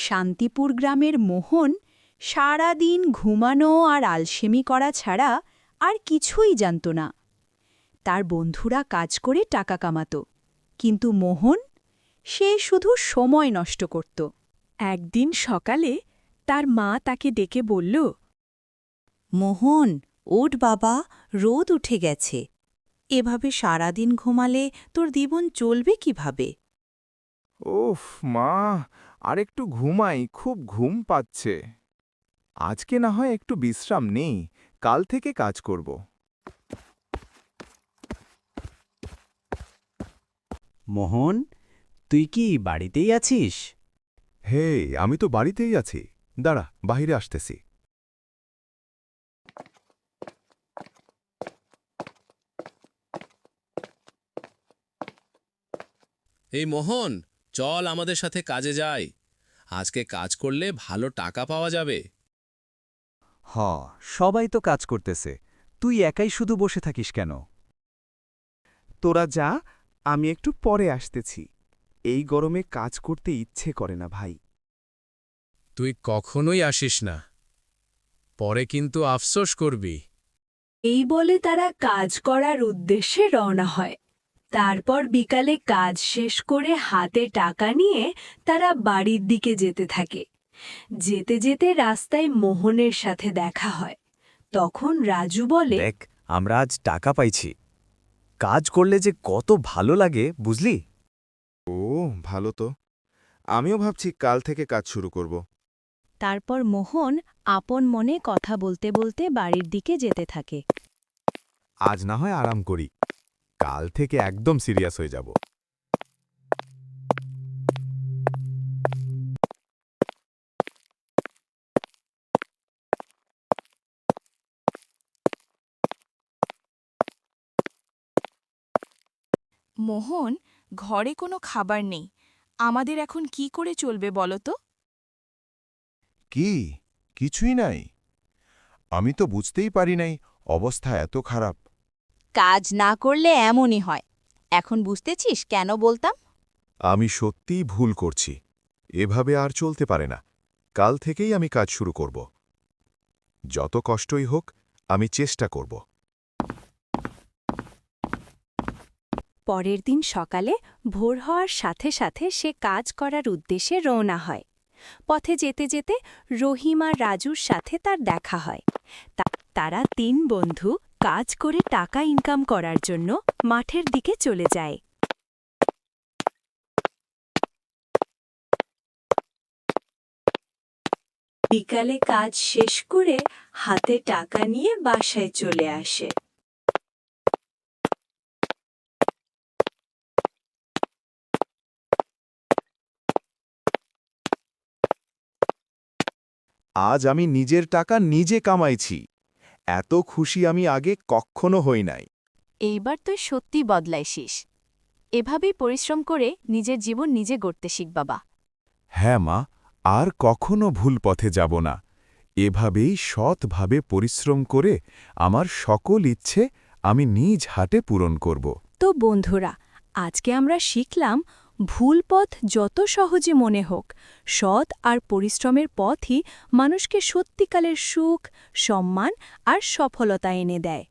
শান্তিপুর গ্রামের মোহন সারাদিন ঘুমানো আর আলসেমি করা ছাড়া আর কিছুই জানত না। তার বন্ধুরা কাজ করে টাকা কামাত, কিন্তু মোহন সে শুধু সময় নষ্ট করত। একদিন সকালে তার মা তাকে ডেকে বলল, মোহন, ওঠ বাবা, রোদ উঠে গেছে। এভাবে সারাদিন ঘুমালে তোর জীবন চলবে কিভাবে? ওফ মা, আরেকটু ঘুমাই, খুব ঘুম পাচ্ছে। আজকে না হয় একটু বিশ্রাম নেই, কাল থেকে কাজ করব। মোহন, তুই কি বাড়িতেই আছিস? হে, আমি তো বাড়িতেই আছি। দাঁড়া, বাহিরে আসতেছি। এই মোহন, চল আমাদের সাথে কাজে যাই। আজকে কাজ করলে ভালো টাকা পাওয়া যাবে। সবাই তো কাজ করতেছে, তুই একাই শুধু বসে থাকিস কেন? তোরা যা, আমি একটু পরে আসতেছি। এই গরমে কাজ করতে ইচ্ছে করে না ভাই। তুই কখনোই আসিস না, পরে কিন্তু আফসোস করবি। এই বলে তারা কাজ করার উদ্দেশ্যে রওনা হয়। তারপর বিকালে কাজ শেষ করে হাতে টাকা নিয়ে তারা বাড়ির দিকে যেতে থাকে। যেতে যেতে রাস্তায় মোহনের সাথে দেখা হয়। তখন রাজু বলে, দেখ, আমরা আজ টাকা পাইছি। কাজ করলে যে কত ভালো লাগে, বুঝলি? ও, ভালো তো। আমিও ভাবছি কাল থেকে কাজ শুরু করব। তারপর মোহন আপন মনে কথা বলতে বলতে বাড়ির দিকে যেতে থাকে। আজ না হয় আরাম করি, কাল থেকে একদম সিরিয়াস হয়ে যাব। মোহন, ঘরে কোনো খাবার নেই। আমাদের এখন কি করে চলবে বলো তো? কি, কিছুই নাই? আমি তো বুঝতেই পারি নাই অবস্থা এত খারাপ। কাজ না করলে এমনই হয়। এখন বুঝতেছিস কেন বলতাম? আমি সত্যিই ভুল করছি। এভাবে আর চলতে পারে না। কাল থেকেই আমি কাজ শুরু করব। যত কষ্টই হোক, আমি চেষ্টা করব। পরের দিন সকালে ভোর হওয়ার সাথে সাথে সে কাজ করার উদ্দেশ্যে রওনা হয়। পথে যেতে যেতে রহিম আর রাজুর সাথে তার দেখা হয়। তারা তিন বন্ধু কাজ করে টাকা ইনকাম করার জন্য মাঠের দিকে চলে যায়। বিকালে কাজ শেষ করে হাতে টাকা নিয়ে বাসায় চলে আসে। আজ আমি নিজের টাকা নিজে কামাইছি। এত খুশি আমি আগে কখনো হই নাই। এইবার তুই সত্যি বদলাইছিস। এভাবেই পরিশ্রম করে নিজের জীবন নিজে গড়তে শিখ বাবা। হ্যাঁ মা, আর কখনো ভুল পথে যাব না। এভাবেই সৎভাবে পরিশ্রম করে আমার সকল ইচ্ছে আমি নিজ হাতে পূরণ করব। তো বন্ধুরা, আজকে আমরা শিখলাম ভুল পথ যত সহজে মনে হোক, সৎ আর পরিশ্রমের পথই মানুষকে সত্যিকালের সুখ, সম্মান আর সফলতা এনে দেয়।